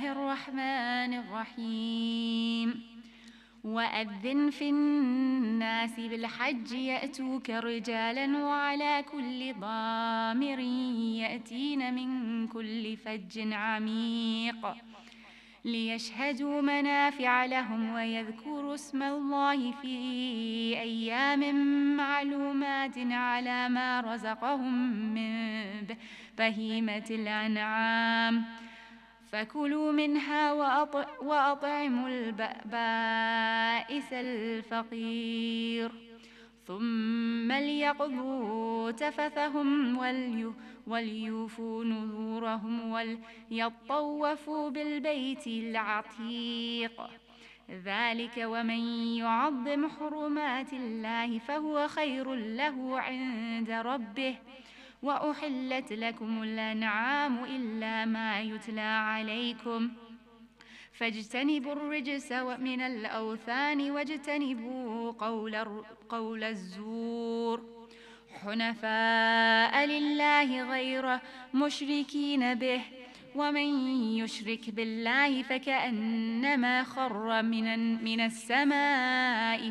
الله الرحمن الرحيم وأذن في الناس بالحج يأتوك رجالا وعلى كل ضامر يأتين من كل فج عميق ليشهدوا منافع لهم ويذكروا اسم الله في أيام معلومات على ما رزقهم من بهيمة الأنعام فكلوا منها وأطعموا البائس الفقير ثم ليقضوا تفثهم وليوفوا نذورهم وليطوفوا بالبيت العتيق ذلك ومن يعظم حرمات الله فهو خير له عند ربه وأحلت لكم الأنعام إلا ما يتلى عليكم فاجتنبوا الرجس من الأوثان واجتنبوا قول الزور حنفاء لله غير مشركين به ومن يشرك بالله فكأنما خر من السماء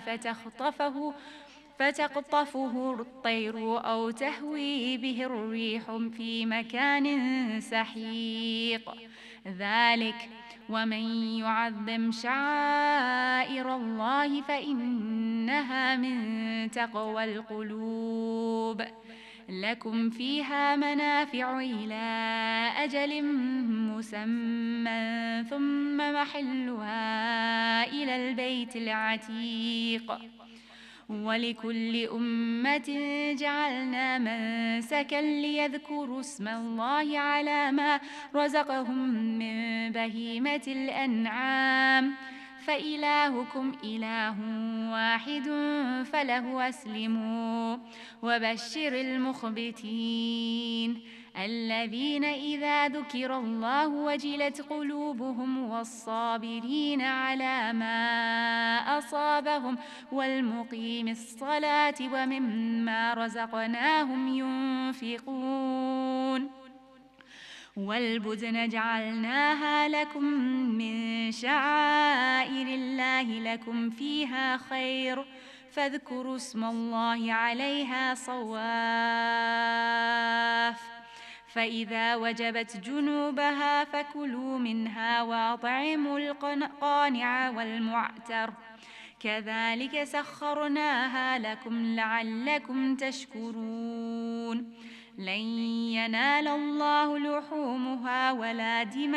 فتقطفه الطير أو تهوي به الريح في مكان سحيق ذلك ومن يعظم شعائر الله فإنها من تقوى القلوب لكم فيها منافع إلى أجل مسمى ثم محلها إلى البيت العتيق ولكل أمة جعلنا منسكا ليذكروا اسم الله على ما رزقهم من بهيمة الأنعام فإلهكم إله واحد فله أسلموا وبشر المخبتين الذين إذا ذكر الله وجلت قلوبهم والصابرين على ما أصابهم والمقيم الصلاة ومما رزقناهم ينفقون والبدن جعلناها لكم من شعائر الله لكم فيها خير فاذكروا اسم الله عليها صواف فإذا وجبت جنوبها فكلوا منها وأطعموا القانع والمعتر كذلك سخرناها لكم لعلكم تشكرون لن ينال الله لحومها ولا دماؤها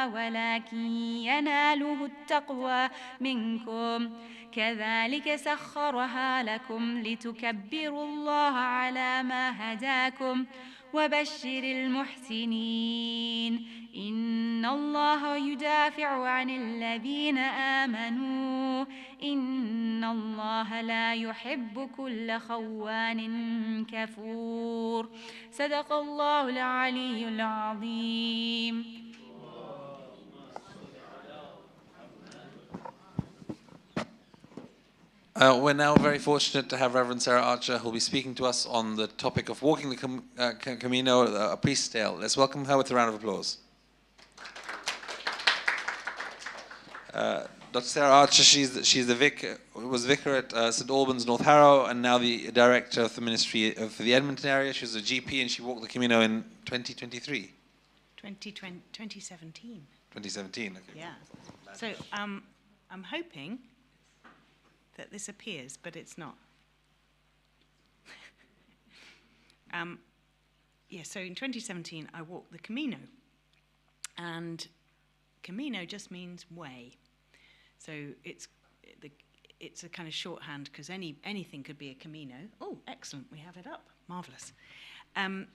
ولكن يناله التقوى منكم كذلك سخرها لكم لتكبروا الله على ما هداكم وبشر المحسنين إن الله يدافع عن الذين آمنوا إن الله لا يحب كل خوان كفور صدق الله العلي العظيم. We're now very fortunate to have Reverend Sarah Archer, who will be speaking to us on the topic of walking the Camino, a priest's tale. Let's welcome her with a round of applause. Dr. Sarah Archer, she's the vicar, was vicar at St. Albans, North Harrow, and now the director of the ministry for the Edmonton area. She was a GP, and she walked the Camino in 2023. 2017. 2017. Okay. Yeah. So I'm hoping that this appears, but it's not. So in 2017, I walked the Camino, and Camino just means way. So it's a kind of shorthand because anything could be a Camino. Oh, excellent, we have it up, marvelous. And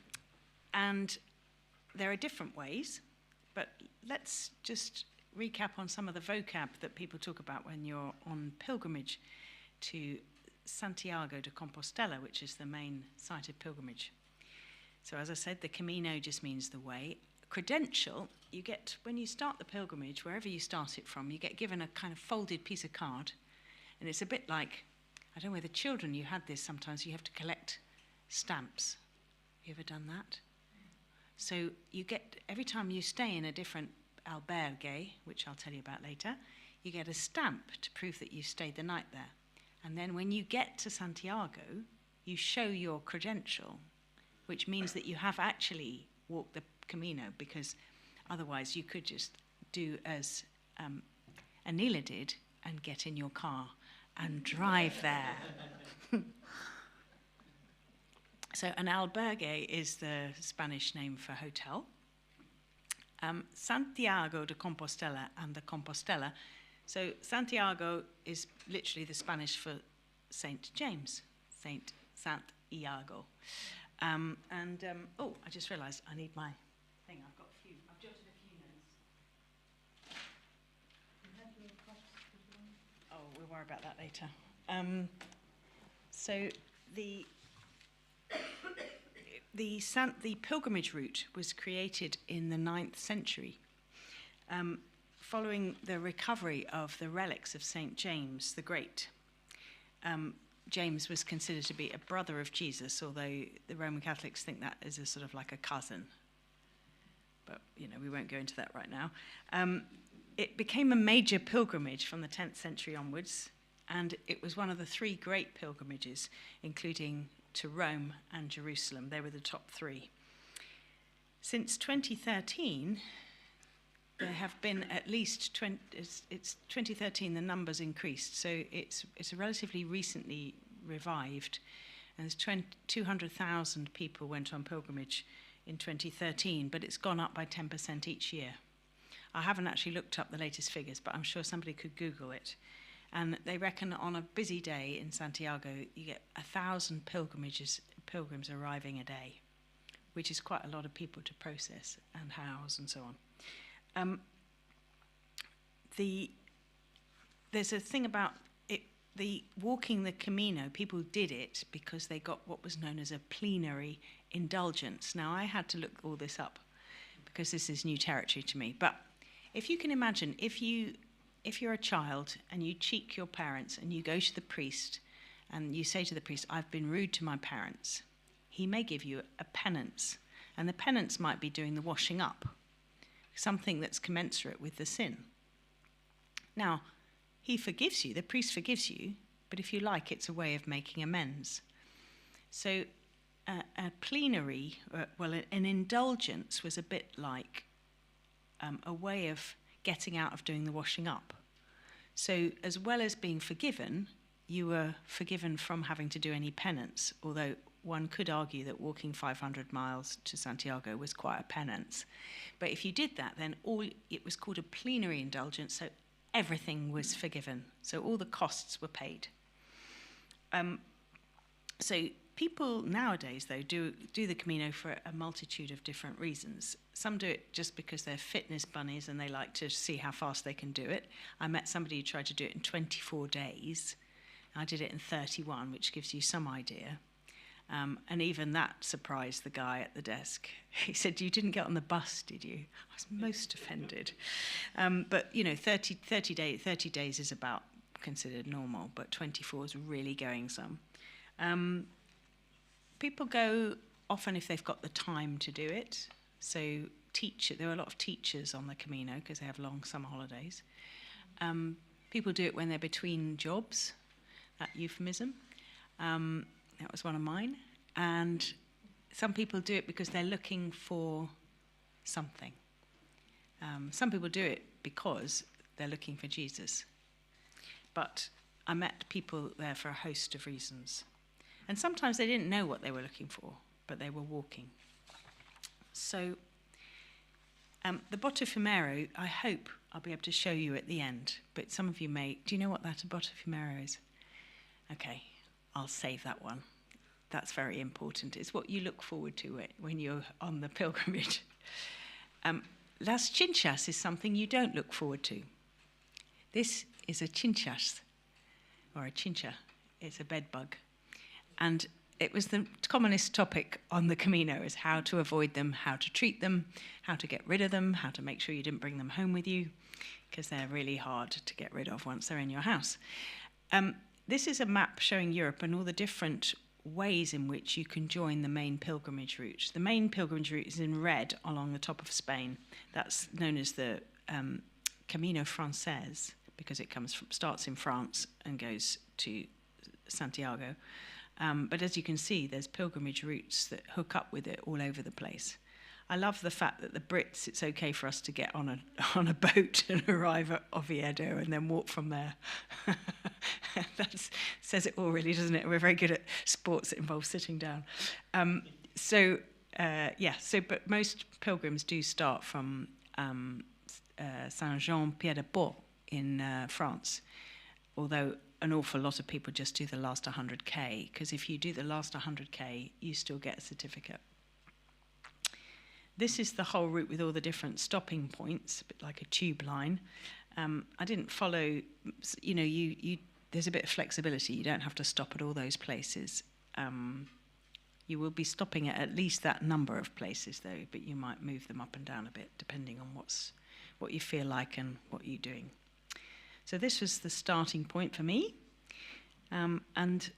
there are different ways, but let's just recap on some of the vocab that people talk about when you're on pilgrimage to Santiago de Compostela, which is the main site of pilgrimage. So as I said, the Camino just means the way. Credential, you get, when you start the pilgrimage, wherever you start it from, you get given a kind of folded piece of card. And it's a bit like, I don't know whether children, you had this sometimes, you have to collect stamps. Have you ever done that? So you get, every time you stay in a different albergue, which I'll tell you about later, you get a stamp to prove that you stayed the night there. And then when you get to Santiago, you show your credential, which means that you have actually walked the Camino, because otherwise you could just do as Anila did and get in your car and drive there. So an albergue is the Spanish name for hotel. Santiago de Compostela and the Compostela. So Santiago is literally the Spanish for Saint James, Sant Iago. Oh, I just realised I need my thing. I've jotted a few notes. Oh, we'll worry about that later. So the pilgrimage route was created in the 9th century, following the recovery of the relics of St. James the Great. James was considered to be a brother of Jesus, although the Roman Catholics think that is a sort of like a cousin. But, we won't go into that right now. It became a major pilgrimage from the 10th century onwards, and it was one of the 3 great pilgrimages, including to Rome and Jerusalem. They were the top 3. Since 2013, there have been at least it's 2013 the numbers increased, so it's relatively recently revived, and there's 200,000 people went on pilgrimage in 2013, but it's gone up by 10% each year. I haven't actually looked up the latest figures, but I'm sure somebody could Google it. And they reckon on a busy day in Santiago, you get 1,000 pilgrims arriving a day, which is quite a lot of people to process and house and so on. There's a thing about it, the walking the Camino. People did it because they got what was known as a plenary indulgence. Now, I had to look all this up because this is new territory to me. But if you can imagine, if you're a child and you cheek your parents and you go to the priest and you say to the priest, "I've been rude to my parents," he may give you a penance. And the penance might be doing the washing up, something that's commensurate with the sin. Now, he forgives you, the priest forgives you, but if you like, it's a way of making amends. So a plenary, an indulgence was a bit like a way of getting out of doing the washing up. So as well as being forgiven, you were forgiven from having to do any penance, although one could argue that walking 500 miles to Santiago was quite a penance. But if you did that, then it was called a plenary indulgence, so everything was forgiven. So all the costs were paid. So people nowadays, though, do the Camino for a multitude of different reasons. Some do it just because they're fitness bunnies and they like to see how fast they can do it. I met somebody who tried to do it in 24 days. I did it in 31, which gives you some idea. And even that surprised the guy at the desk. He said, "You didn't get on the bus, did you?" I was most offended. But, 30 days is about considered normal, but 24 is really going some. People go often if they've got the time to do it. So there are a lot of teachers on the Camino because they have long summer holidays. People do it when they're between jobs, that euphemism. That was one of mine. And some people do it because they're looking for something. Some people do it because they're looking for Jesus. But I met people there for a host of reasons. And sometimes they didn't know what they were looking for, but they were walking. So the Botafumeiro, I hope I'll be able to show you at the end. But some of you may. Do you know what that Botafumeiro is? Okay, I'll save that one. That's very important. It's what you look forward to when you're on the pilgrimage. Las Chinchas is something you don't look forward to. This is a chinchas, or a chincha. It's a bed bug. And it was the commonest topic on the Camino, is how to avoid them, how to treat them, how to get rid of them, how to make sure you didn't bring them home with you, because they're really hard to get rid of once they're in your house. This is a map showing Europe and all the different ways in which you can join the main pilgrimage route. The main pilgrimage route is in red along the top of Spain. That's known as the Camino Frances, because it starts in France and goes to Santiago. But as you can see, there's pilgrimage routes that hook up with it all over the place. I love the fact that the Brits, it's okay for us to get on a boat and arrive at Oviedo and then walk from there. That says it all, really, doesn't it? We're very good at sports that involve sitting down. But most pilgrims do start from Saint-Jean-Pied-de-Port in France, although an awful lot of people just do the last 100k, because if you do the last 100k, you still get a certificate. This is the whole route with all the different stopping points, a bit like a tube line. I didn't follow, there's a bit of flexibility. You don't have to stop at all those places. You will be stopping at least that number of places, though, but you might move them up and down a bit, depending on what you feel like and what you're doing. So this was the starting point for me. And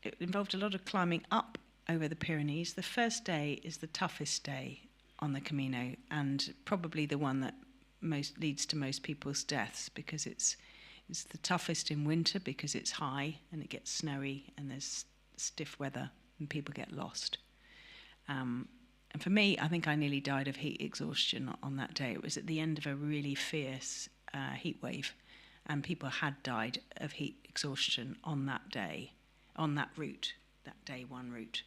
it involved a lot of climbing up over the Pyrenees. The first day is the toughest day on the Camino, and probably the one that most leads to most people's deaths, because it's the toughest in winter because it's high and it gets snowy and there's stiff weather and people get lost. And for me, I think I nearly died of heat exhaustion on that day. It was at the end of a really fierce heat wave, and people had died of heat exhaustion on that day, on that route, that day one route.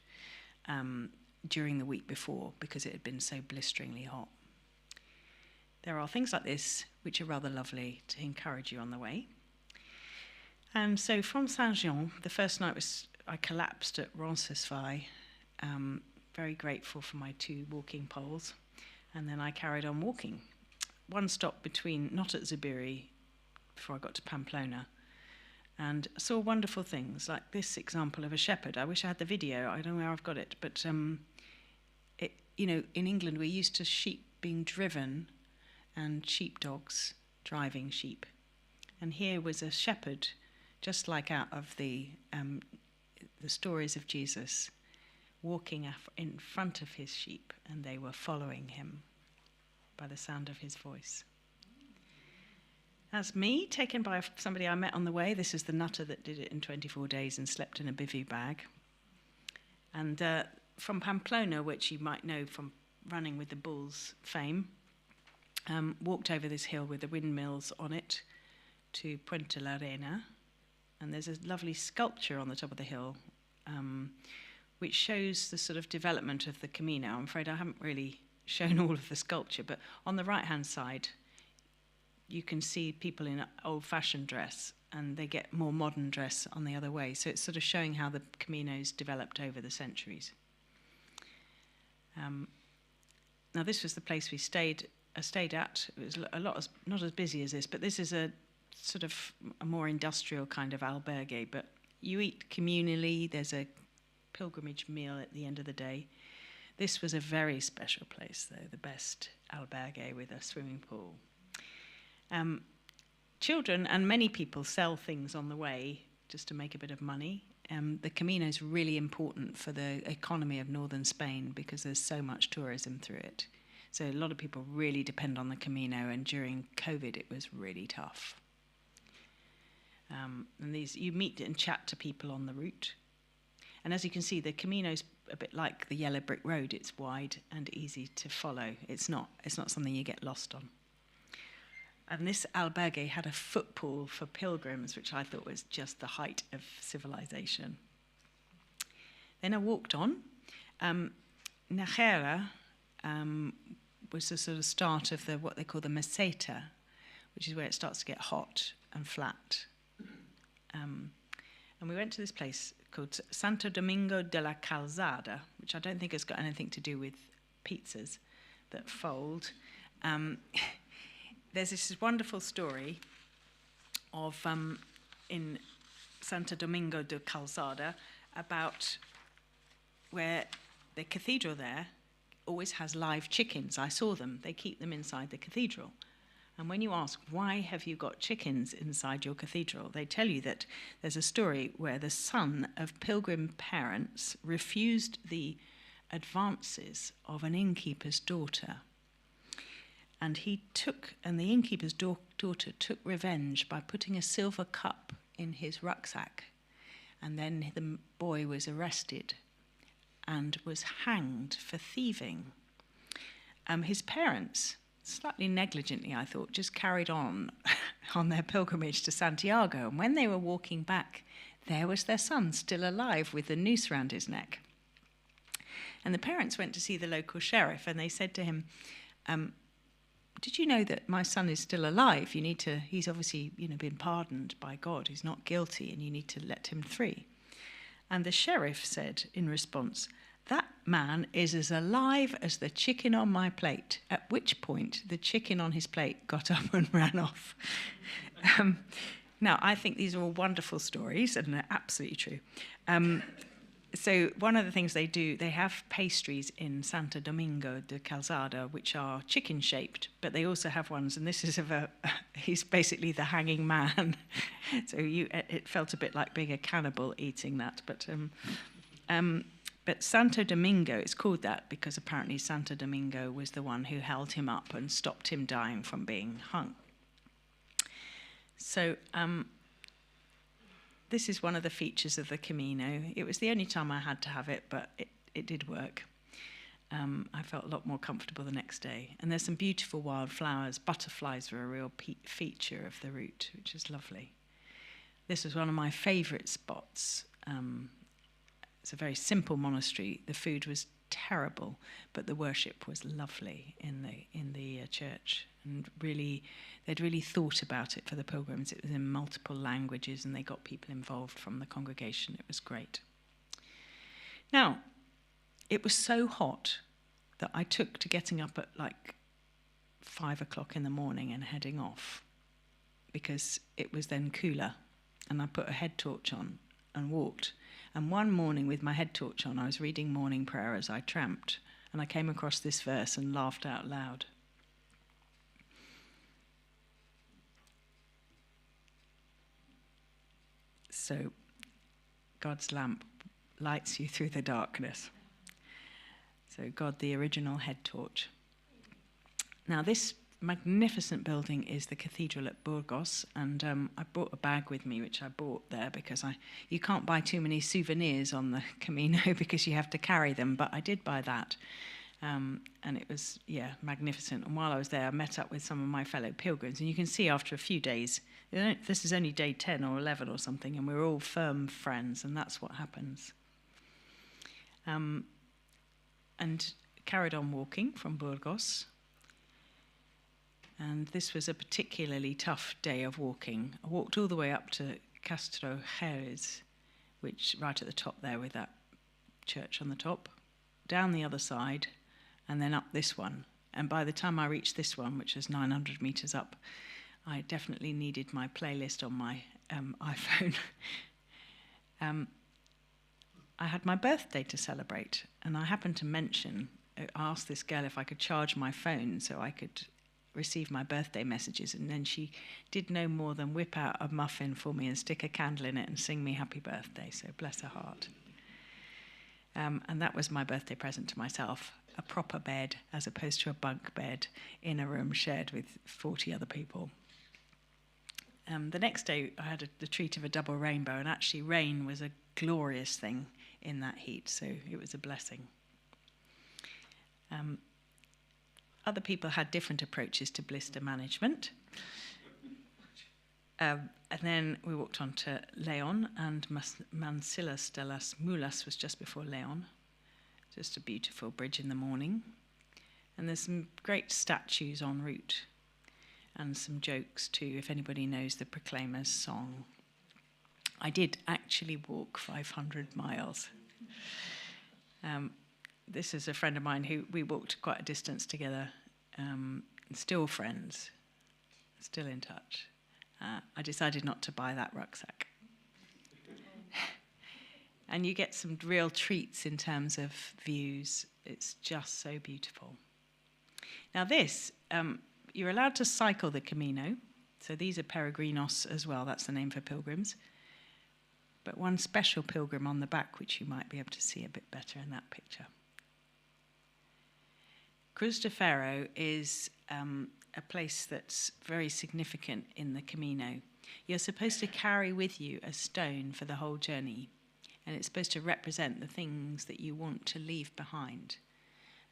During the week before, because it had been so blisteringly hot. There are things like this which are rather lovely to encourage you on the way. And so from Saint-Jean, the first night I collapsed at Roncesvalles, very grateful for my 2 walking poles, and then I carried on walking. One stop not at Zubiri, before I got to Pamplona, and I saw wonderful things, like this example of a shepherd. I wish I had the video. I don't know where I've got it. But, in England, we're used to sheep being driven and sheepdogs driving sheep. And here was a shepherd, just like out of the stories of Jesus, walking in front of his sheep, and they were following him by the sound of his voice. That's me, taken by somebody I met on the way. This is the nutter that did it in 24 days and slept in a bivvy bag. And from Pamplona, which you might know from Running with the Bulls fame, walked over this hill with the windmills on it to Puente la Reina. And there's a lovely sculpture on the top of the hill, which shows the sort of development of the Camino. I'm afraid I haven't really shown all of the sculpture, but on the right-hand side, you can see people in old-fashioned dress, and they get more modern dress on the other way. So it's sort of showing how the Camino's developed over the centuries. Now this was the place we stayed at. It was not as busy as this, but this is a sort of a more industrial kind of albergue. But you eat communally. There's a pilgrimage meal at the end of the day. This was a very special place, though, the best albergue with a swimming pool. Children and many people sell things on the way just to make a bit of money. The Camino is really important for the economy of northern Spain because there's so much tourism through it. So a lot of people really depend on the Camino, and during COVID it was really tough. And you meet and chat to people on the route. And as you can see, the Camino's a bit like the yellow brick road. It's wide and easy to follow. It's not something you get lost on. And this albergue had a foot pool for pilgrims, which I thought was just the height of civilization. Then I walked on. Najera was the sort of start of what they call the meseta, which is where it starts to get hot and flat. And we went to this place called Santo Domingo de la Calzada, which I don't think has got anything to do with pizzas that fold. There's this wonderful story of in Santo Domingo de Calzada about where the cathedral there always has live chickens. I saw them. They keep them inside the cathedral. And when you ask, why have you got chickens inside your cathedral, they tell you that there's a story where the son of pilgrim parents refused the advances of an innkeeper's daughter. And the innkeeper's daughter took revenge by putting a silver cup in his rucksack. And then the boy was arrested and was hanged for thieving. His parents, slightly negligently, I thought, just carried on their pilgrimage to Santiago. And when they were walking back, there was their son still alive with the noose around his neck. And the parents went to see the local sheriff, and they said to him, did you know that my son is still alive? He's obviously, been pardoned by God. He's not guilty, and you need to let him free. And the sheriff said in response, that man is as alive as the chicken on my plate, at which point the chicken on his plate got up and ran off. Now, I think these are all wonderful stories, and they're absolutely true. So one of the things they do, they have pastries in Santo Domingo de Calzada, which are chicken-shaped, but they also have ones, and this is he's basically the hanging man. So it felt a bit like being a cannibal eating that, But Santo Domingo, it's called that because apparently Santo Domingo was the one who held him up and stopped him dying from being hung. So this is one of the features of the Camino. It was the only time I had to have it, but it did work. I felt a lot more comfortable the next day. And there's some beautiful wildflowers. Butterflies were a real feature of the route, which is lovely. This was one of my favourite spots. It's a very simple monastery. The food was terrible, but the worship was lovely in the church. And they'd really thought about it for the pilgrims. It was in multiple languages, and they got people involved from the congregation. It was great. Now, it was so hot that I took to getting up at like 5 o'clock in the morning and heading off, because it was then cooler. And I put a head torch on and walked. And one morning with my head torch on, I was reading morning prayer as I tramped, and I came across this verse and laughed out loud. So, God's lamp lights you through the darkness. So, God, the original head torch. Now, this magnificent building is the cathedral at Burgos, and I brought a bag with me, which I bought there because you can't buy too many souvenirs on the Camino because you have to carry them, but I did buy that, and it was, magnificent. And while I was there, I met up with some of my fellow pilgrims, and you can see after a few days, this is only day 10 or 11 or something, and we're all firm friends, and that's what happens. And carried on walking from Burgos. And this was a particularly tough day of walking. I walked all the way up to Castro Jerez, which right at the top there with that church on the top, down the other side, and then up this one. And by the time I reached this one, which was 900 meters up, I definitely needed my playlist on my iPhone. I had my birthday to celebrate, and I happened to I asked this girl if I could charge my phone so I could receive my birthday messages, and then she did no more than whip out a muffin for me and stick a candle in it and sing me happy birthday, so bless her heart. And that was my birthday present to myself, a proper bed as opposed to a bunk bed in a room shared with 40 other people. The next day I had the treat of a double rainbow, and actually rain was a glorious thing in that heat, so it was a blessing. Other people had different approaches to blister management. And then we walked on to Leon, and Mancillas de las Mulas was just before Leon. Just a beautiful bridge in the morning. And there's some great statues en route, and some jokes too, if anybody knows the Proclaimers song. I did actually walk 500 miles. This is a friend of mine who we walked quite a distance together, still friends, still in touch. I decided not to buy that rucksack. And you get some real treats in terms of views. It's just so beautiful. Now this, you're allowed to cycle the Camino. So these are peregrinos as well, that's the name for pilgrims. But one special pilgrim on the back, which you might be able to see a bit better in that picture. Cruz de Ferro is a place that's very significant in the Camino. You're supposed to carry with you a stone for the whole journey, and it's supposed to represent the things that you want to leave behind.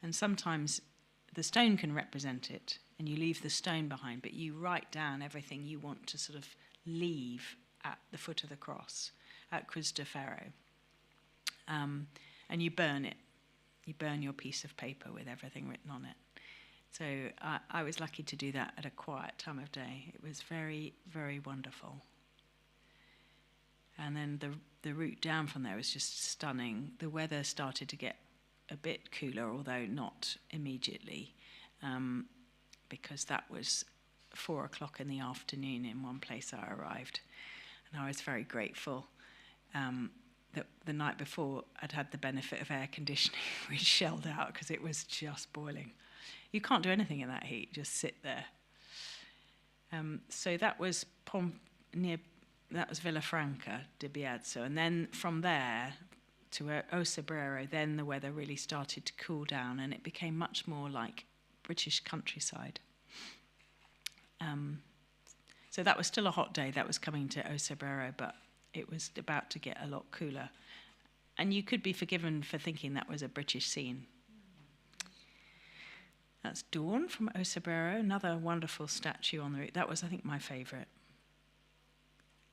And sometimes the stone can represent it, and you leave the stone behind, but you write down everything you want to sort of leave at the foot of the cross, at Cruz de Ferro. And you burn it. You burn your piece of paper with everything written on it. So I was lucky to do that at a quiet time of day. It was very, very wonderful. And then the route down from there was just stunning. The weather started to get a bit cooler, although not immediately, because that was 4 o'clock in the afternoon in one place I arrived. And I was very grateful that the night before I'd had the benefit of air conditioning, which shelled out because it was just boiling. You can't do anything in that heat, just sit there. So that was that was Villafranca de Bierzo, and then from there to Ocebrero, then the weather really started to cool down, and it became much more like British countryside. So that was still a hot day. That was coming to Ocebrero, but it was about to get a lot cooler. And you could be forgiven for thinking that was a British scene. That's Dawn from Ocebrero, another wonderful statue on the route. That was, I think, my favourite.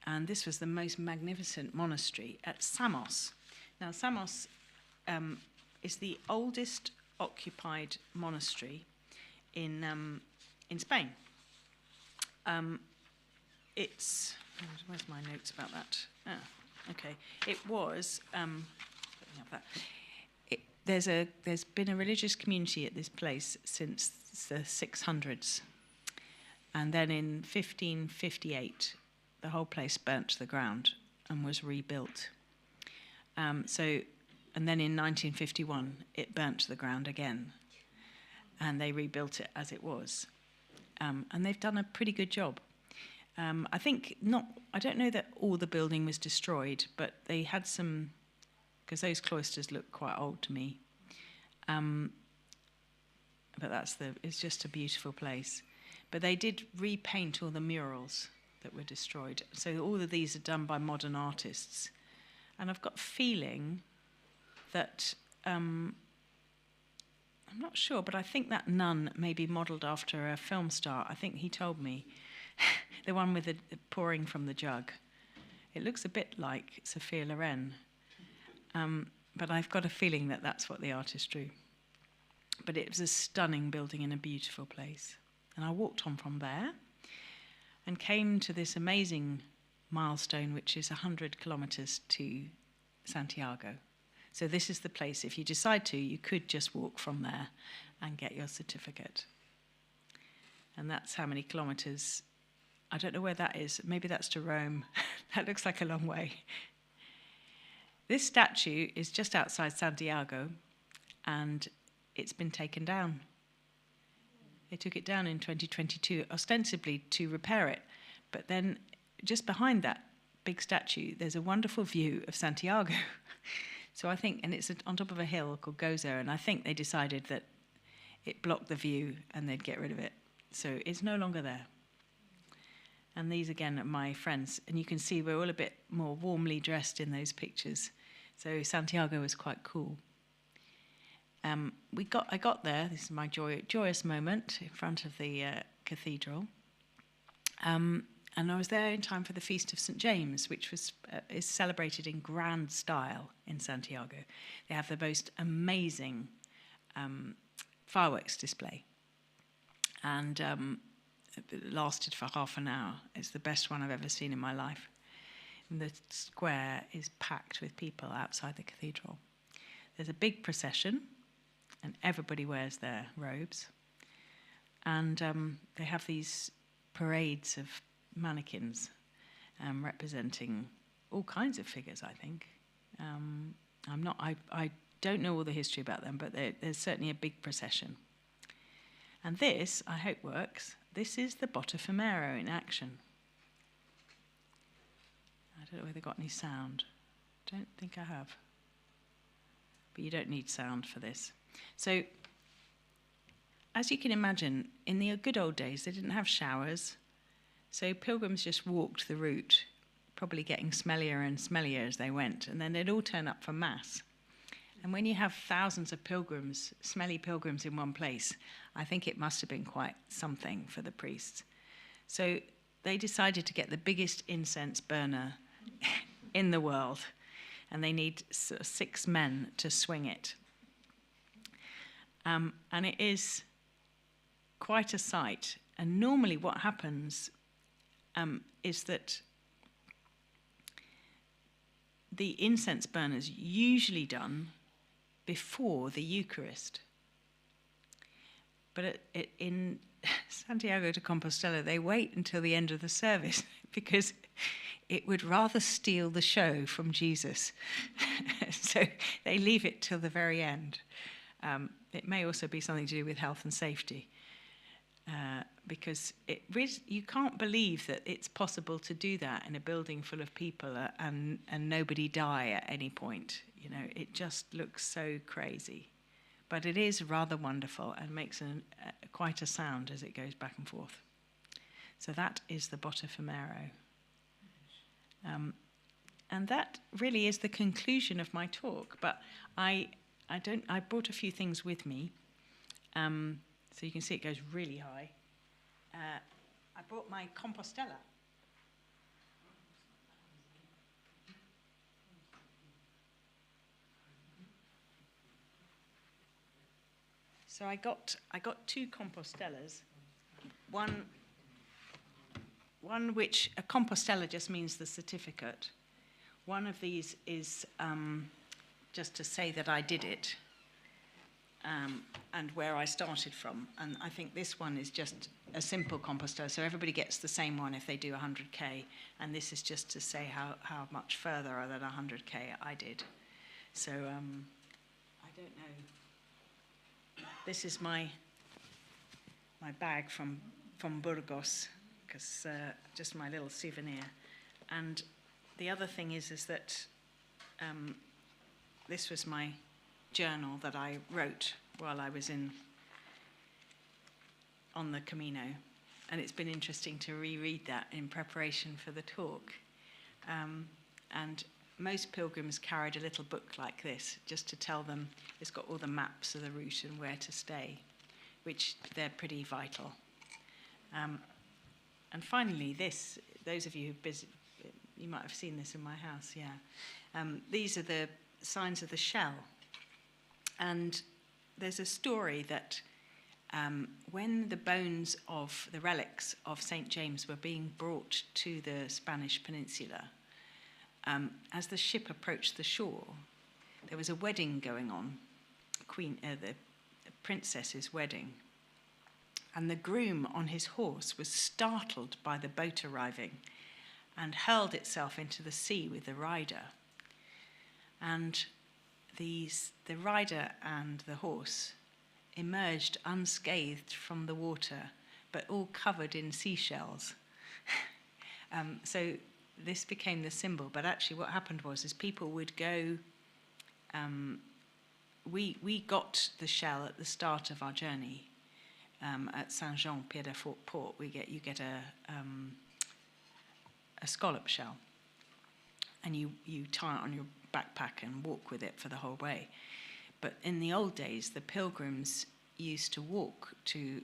And this was the most magnificent monastery at Samos. Now, Samos is the oldest occupied monastery in Spain. It's... Where's my notes about that? Okay. It was... There's been a religious community at this place since the 600s. And then in 1558, the whole place burnt to the ground and was rebuilt. And then in 1951, it burnt to the ground again. And they rebuilt it as it was. And they've done a pretty good job. I don't know that all the building was destroyed, but they had some, because those cloisters look quite old to me. But it's just a beautiful place. But they did repaint all the murals that were destroyed. So all of these are done by modern artists. And I've got a feeling that, I'm not sure, but I think that nun may be modelled after a film star. I think he told me. The one with the pouring from the jug. It looks a bit like Sophia Loren. But I've got a feeling that that's what the artist drew. But it was a stunning building in a beautiful place. And I walked on from there and came to this amazing milestone, which is 100 kilometres to Santiago. So this is the place, if you decide to, you could just walk from there and get your certificate. And that's how many kilometres. I don't know where that is. Maybe that's to Rome. That looks like a long way. This statue is just outside Santiago, and it's been taken down. They took it down in 2022, ostensibly to repair it. But then just behind that big statue, there's a wonderful view of Santiago. So I think, and it's on top of a hill called Gozo, and I think they decided that it blocked the view and they'd get rid of it. So it's no longer there. And these, again, are my friends. And you can see we're all a bit more warmly dressed in those pictures. So Santiago was quite cool. I got there. This is my joyous moment in front of the cathedral. And I was there in time for the Feast of St. James, which is celebrated in grand style in Santiago. They have the most amazing fireworks display. And it lasted for half an hour. It's the best one I've ever seen in my life. And the square is packed with people outside the cathedral. There's a big procession, and everybody wears their robes. And they have these parades of mannequins representing all kinds of figures, I think. I don't know all the history about them, but there's certainly a big procession. And this, I hope, works. this is the Botafumeiro in action. I don't know whether I got any sound. Don't think I have. But you don't need sound for this. So, as you can imagine, in the good old days, they didn't have showers. So pilgrims just walked the route, probably getting smellier and smellier as they went. And then they'd all turn up for Mass. And when you have thousands of pilgrims, smelly pilgrims in one place, I think it must have been quite something for the priests. So they decided to get the biggest incense burner in the world. And they need 6 men to swing it. And it is quite a sight. And normally what happens is that the incense burner is usually done before the Eucharist. But in Santiago de Compostela, they wait until the end of the service because it would rather steal the show from Jesus. So they leave it till the very end. It may also be something to do with health and safety. Because you can't believe that it's possible to do that in a building full of people and nobody die at any point. You know, it just looks so crazy. But it is rather wonderful and makes quite a sound as it goes back and forth. So that is the Botafumeiro. And that really is the conclusion of my talk. But I brought a few things with me. So you can see it goes really high. I brought my Compostela. So I got 2 Compostelas. One which a Compostela just means the certificate. One of these is just to say that I did it. And where I started from. And I think this one is just a simple Compostela, so everybody gets the same one if they do 100k, and this is just to say how much further than 100k I did. So, I don't know. This is my bag from Burgos, because just my little souvenir. And the other thing is that this was my journal that I wrote while I was on the Camino, and it's been interesting to reread that in preparation for the talk. And most pilgrims carried a little book like this, just to tell them it's got all the maps of the route and where to stay, which they're pretty vital. And finally, those of you who you might have seen this in my house, yeah. These are the signs of the shell. And there's a story that when the bones of the relics of St. James were being brought to the Spanish peninsula, as the ship approached the shore, there was a wedding going on, the princess's wedding. And the groom on his horse was startled by the boat arriving and hurled itself into the sea with the rider. And the rider and the horse emerged unscathed from the water, but all covered in seashells. So this became the symbol. But actually what happened was people would go... we got the shell at the start of our journey at Saint-Jean, Pied-de-Port. You get a scallop shell, and you tie it on your backpack and walk with it for the whole way. But in the old days, the pilgrims used to walk to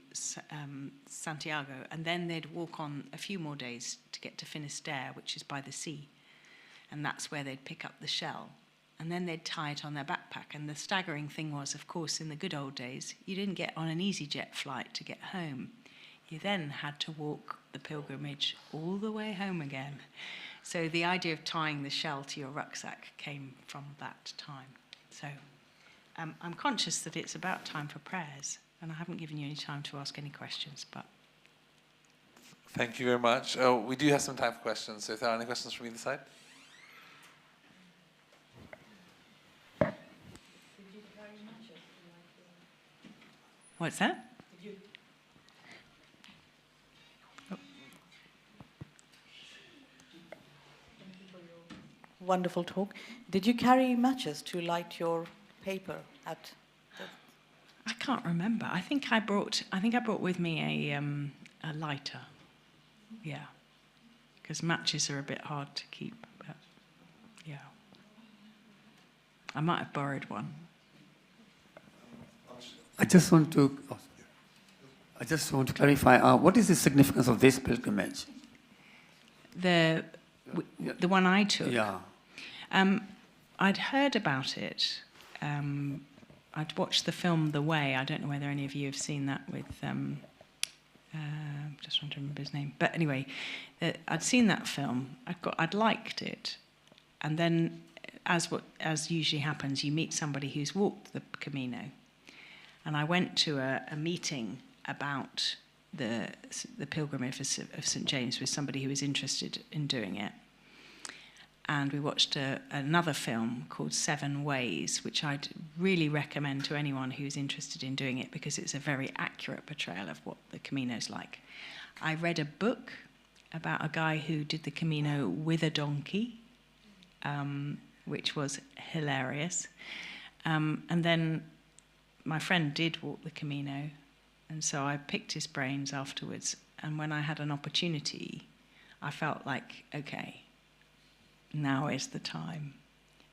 Santiago, and then they'd walk on a few more days to get to Finisterre, which is by the sea. And that's where they'd pick up the shell. And then they'd tie it on their backpack. And the staggering thing was, of course, in the good old days, you didn't get on an EasyJet flight to get home. You then had to walk the pilgrimage all the way home again. So the idea of tying the shell to your rucksack came from that time. So I'm conscious that it's about time for prayers, and I haven't given you any time to ask any questions, but... Thank you very much. We do have some time for questions, so if there are any questions from either side? What's that? wonderful talk. Did you carry matches to light your paper at the... I can't remember. I think I brought with me a lighter. Yeah, because matches are a bit hard to keep. But yeah, I might have borrowed one. I just want to clarify. What is the significance of this pilgrimage? The one I took. Yeah. I'd heard about it. I'd watched the film The Way. I don't know whether any of you have seen that with. Just trying to remember his name. But anyway, I'd seen that film. I'd liked it, and then, as usually happens, you meet somebody who's walked the Camino, and I went to a meeting about the pilgrimage of St. James with somebody who was interested in doing it. And we watched another film called 7 Ways, which I'd really recommend to anyone who's interested in doing it because it's a very accurate portrayal of what the Camino's like. I read a book about a guy who did the Camino with a donkey, which was hilarious. And then my friend did walk the Camino, and so I picked his brains afterwards. And when I had an opportunity, I felt like, okay, now is the time.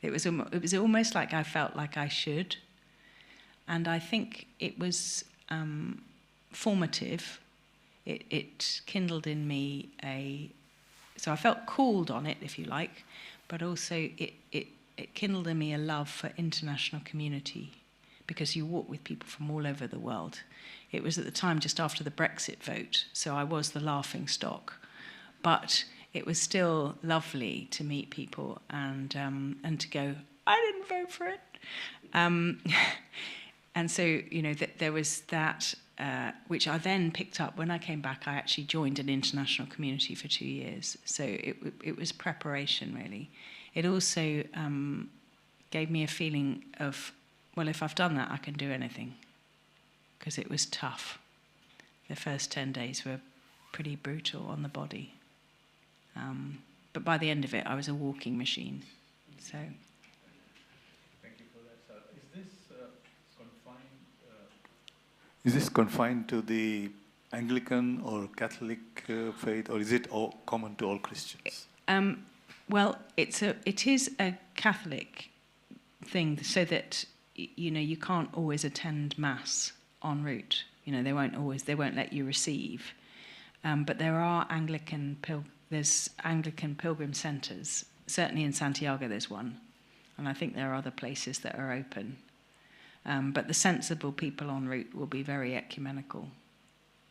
It was almost like I felt like I should. And I think it was formative. It kindled in me so I felt called on it, if you like, but also it kindled in me a love for international community, because you walk with people from all over the world. It was at the time just after the Brexit vote, so I was the laughing stock. But it was still lovely to meet people and to go, I didn't vote for it. And so, there was that, which I then picked up. When I came back, I actually joined an international community for 2 years. So it was preparation, really. It also gave me a feeling of, well, if I've done that, I can do anything. Because it was tough. The first 10 days were pretty brutal on the body. But by the end of it, I was a walking machine. So. Thank you for that, sir. Is this confined to the Anglican or Catholic faith, or is it all common to all Christians? Well, it is a Catholic thing, so that you can't always attend Mass en route. They won't let you receive. But there are There's Anglican pilgrim centres. Certainly in Santiago there's one. And I think there are other places that are open. But the sensible people en route will be very ecumenical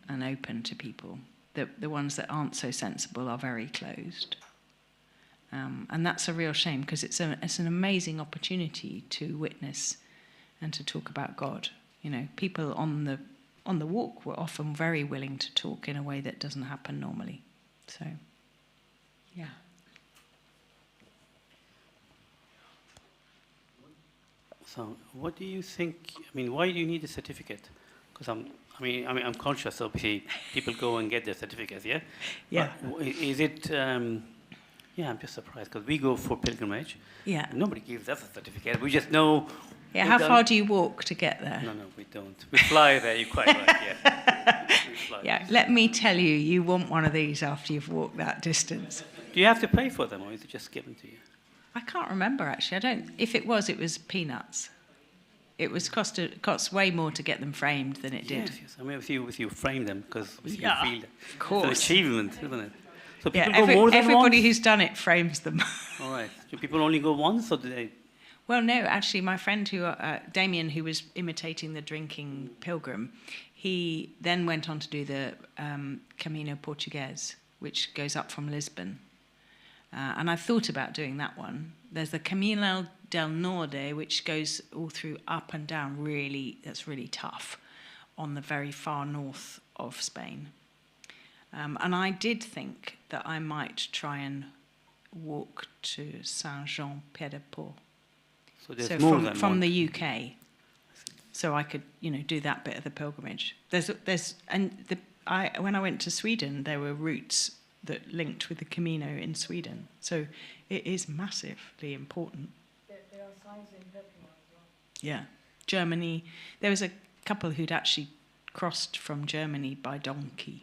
and open to people. The ones that aren't so sensible are very closed. And that's a real shame, because it's an amazing opportunity to witness and to talk about God. People on the walk were often very willing to talk in a way that doesn't happen normally. So... yeah. So, what do you think? Why do you need a certificate? Because I'm conscious. Obviously, people go and get their certificates. Yeah. Yeah. Is it? Yeah, I'm just surprised because we go for pilgrimage. Yeah. Nobody gives us a certificate. We just know. Yeah. How far do you walk to get there? No, we don't. We fly there. You're quite right. Yeah. Yeah. Let me tell you, you want one of these after you've walked that distance. Do you have to pay for them, or is it just given to you? I can't remember, actually. I don't. If it was peanuts. It was cost way more to get them framed than it did. Yes. If you frame them, because you feel of course. It's an achievement, isn't it? So Yeah, people go more than everybody once? who's done it frames them. All right. Do people only go once, or do they? Well, no, actually, my friend Damien, who was imitating the drinking pilgrim, he then went on to do the Camino Portuguese, which goes up from Lisbon. And I've thought about doing that one. There's the Camino del Norte, which goes all through up and down, that's really tough, on the very far north of Spain. And I did think that I might try and walk to Saint-Jean-Pied-de-Port. So there's So more than from one. the UK, so I could, do that bit of the pilgrimage. When I went to Sweden, there were routes that linked with the Camino in Sweden. So it is massively important. There are signs in Vicar as well. Yeah. Germany, there was a couple who'd actually crossed from Germany by donkey.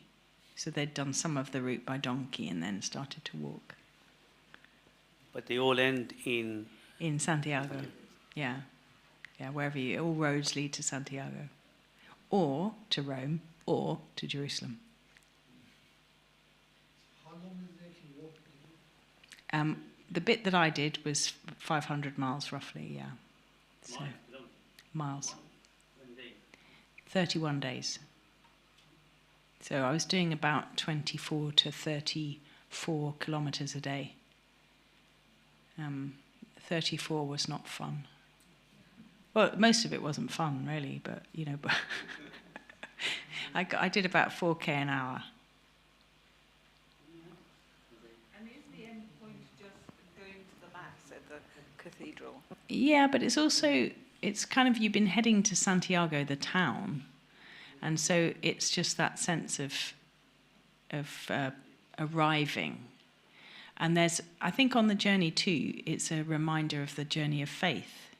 So they'd done some of the route by donkey and then started to walk. But they all end in... In Santiago, yeah. Yeah, wherever you... All roads lead to Santiago. Or to Rome, or to Jerusalem. How long is it you walk? The bit that I did was 500 miles roughly, yeah. So, miles. 31 days. So I was doing about 24 to 34 kilometres a day. 34 was not fun. Well, most of it wasn't fun, really, but, you know, but I did about 4K an hour. And is the end point just going to the Mass at the cathedral? Yeah, but it's also, it's kind of, you've been heading to Santiago, the town, and so it's just that sense of arriving. And there's, I think on the journey too, it's a reminder of the journey of faith,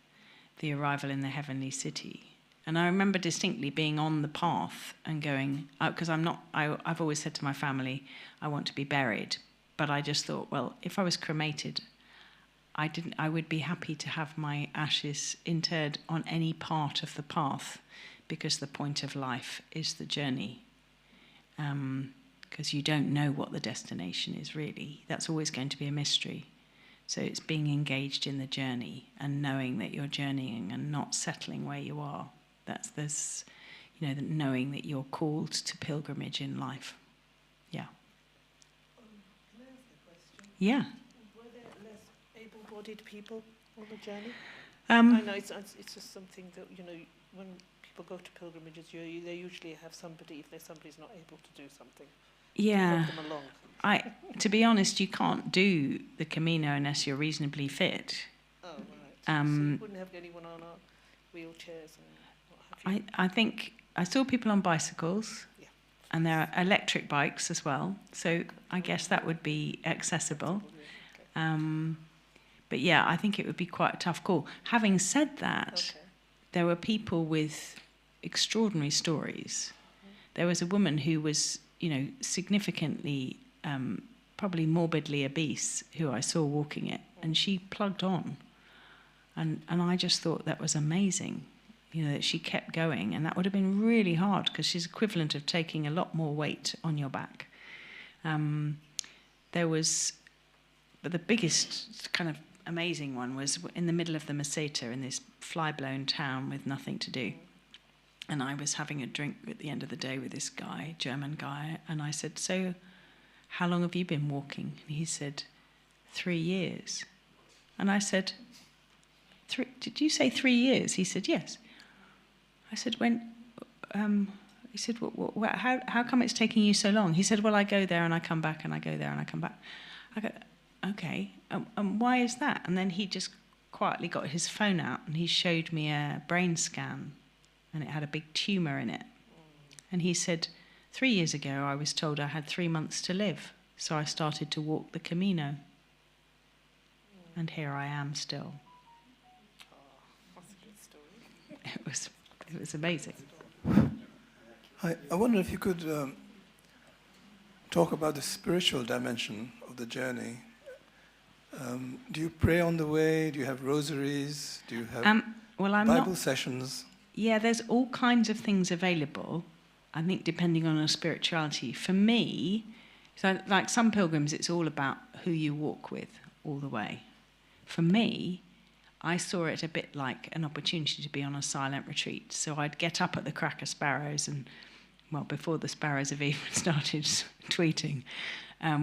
the arrival in the heavenly city. And I remember distinctly being on the path and going, because I've always said to my family, I want to be buried. But I just thought, well, if I was cremated, I would be happy to have my ashes interred on any part of the path, because the point of life is the journey. Because you don't know what the destination is really. That's always going to be a mystery. So it's being engaged in the journey and knowing that you're journeying and not settling where you are. That's this, you know, knowing that you're called to pilgrimage in life. Yeah. Can I ask a question? Yeah. Were there less able-bodied people on the journey? I know it's just something that, you know, when people go to pilgrimages, they usually have somebody, if somebody's not able to do something. Yeah. Help them along. To be honest, you can't do the Camino unless you're reasonably fit. Oh, right. So you wouldn't have anyone on wheelchairs and what have you? I think I saw people on bicycles, Yeah. and there are electric bikes as well. So I guess that would be accessible. Okay. But yeah, I think it would be quite a tough call. Having said that, Okay. there were people with extraordinary stories. There was a woman who was, you know, significantly, probably morbidly obese, who I saw walking it, and she plugged on. And I just thought that was amazing, you know, that she kept going, and that would have been really hard because she's equivalent of taking a lot more weight on your back. But the biggest kind of amazing one was in the middle of the Meseta in this fly-blown town with nothing to do. And I was having a drink at the end of the day with this guy, German guy, and I said, so how long have you been walking? And he said, 3 years. And I said, did you say 3 years? He said, yes. I said, he said, how come it's taking you so long? He said, well, I go there and I come back and I go there and I come back. I go, okay, why is that? And then he just quietly got his phone out and he showed me a brain scan, and it had a big tumour in it. And he said, 3 years ago I was told I had 3 months to live, so I started to walk the Camino. And here I am still. That's a good story. It was amazing. I wonder if you could talk about the spiritual dimension of the journey. Do you pray on the way? Do you have rosaries? Do you have Bible sessions? Yeah, there's all kinds of things available, I think, depending on your spirituality. For me, so like some pilgrims, it's all about who you walk with all the way. For me, I saw it a bit like an opportunity to be on a silent retreat. So I'd get up at the crack of sparrows and, well, before the sparrows have even started tweeting,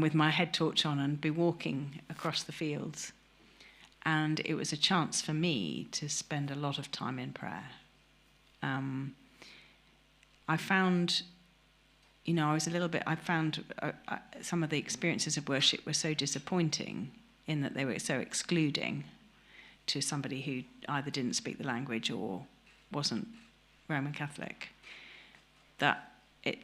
with my head torch on and be walking across the fields. And it was a chance for me to spend a lot of time in prayer. I found, you know, I found some of the experiences of worship were so disappointing in that they were so excluding to somebody who either didn't speak the language or wasn't Roman Catholic, that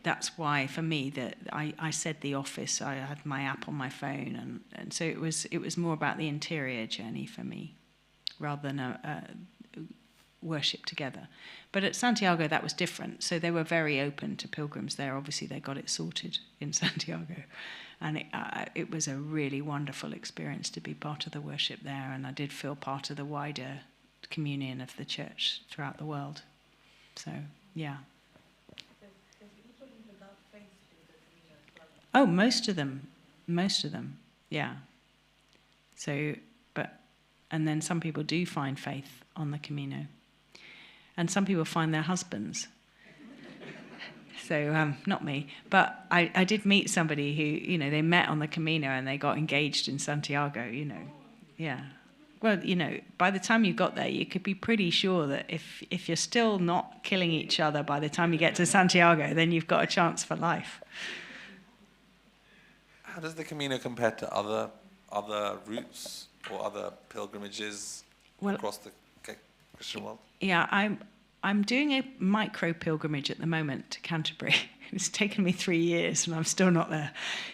that's why for me that I said the office. I had my app on my phone, and so it was more about the interior journey for me, rather than a worship together. But at Santiago that was different. So they were very open to pilgrims there. Obviously they got it sorted in Santiago, and it was a really wonderful experience to be part of the worship there. And I did feel part of the wider communion of the church throughout the world. So yeah. Oh, most of them, yeah. So, and then some people do find faith on the Camino, and some people find their husbands. So, not me, but I did meet somebody who, they met on the Camino and they got engaged in Santiago. Yeah. Well, by the time you got there, you could be pretty sure that if you're still not killing each other by the time you get to Santiago, then you've got a chance for life. How does the Camino compare to other routes or other pilgrimages across the Christian world? Yeah, I'm doing a micro pilgrimage at the moment to Canterbury. It's taken me 3 years and I'm still not there.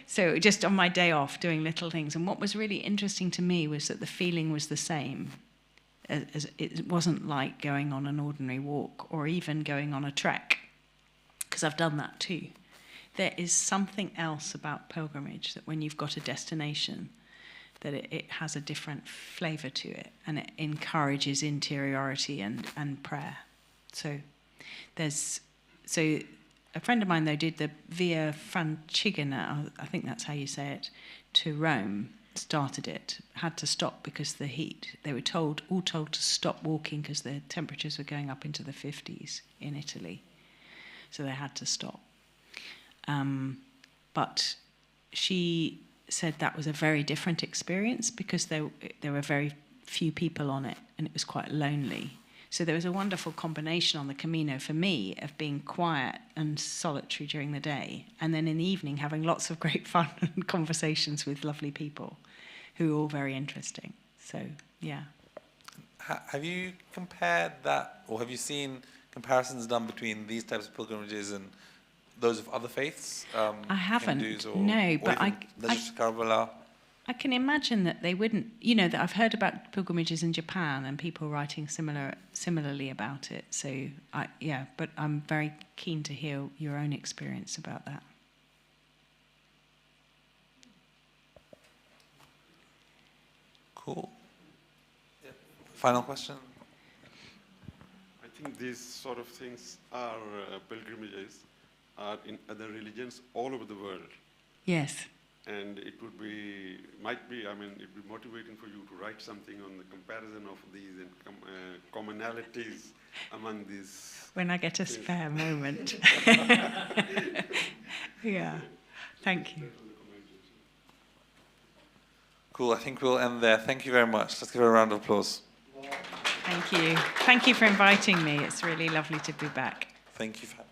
So just on my day off, doing little things. And what was really interesting to me was that the feeling was the same. As it wasn't like going on an ordinary walk or even going on a trek, because I've done that too. There is something else about pilgrimage, that when you've got a destination, that it has a different flavour to it, and it encourages interiority and prayer. So a friend of mine, though, did the Via Francigena, I think that's how you say it, to Rome, started it, had to stop because of the heat. They were all told to stop walking because the temperatures were going up into the 50s in Italy. So they had to stop. But she said that was a very different experience because there were very few people on it and it was quite lonely. So there was a wonderful combination on the Camino for me of being quiet and solitary during the day, and then in the evening having lots of great fun and conversations with lovely people who were all very interesting. So, yeah. Have you compared that, or have you seen comparisons done between these types of pilgrimages and those of other faiths? I haven't, Hindus no, but I can imagine that they wouldn't, that I've heard about pilgrimages in Japan and people writing similarly about it. So, but I'm very keen to hear your own experience about that. Cool. Yeah. Final question? I think these sort of things are pilgrimages are in other religions all over the world. Yes. And it it'd be motivating for you to write something on the comparison of these and commonalities among these. When I get a spare moment. Yeah, thank you. Cool, I think we'll end there. Thank you very much. Let's give her a round of applause. Thank you. Thank you for inviting me. It's really lovely to be back. Thank you for having me.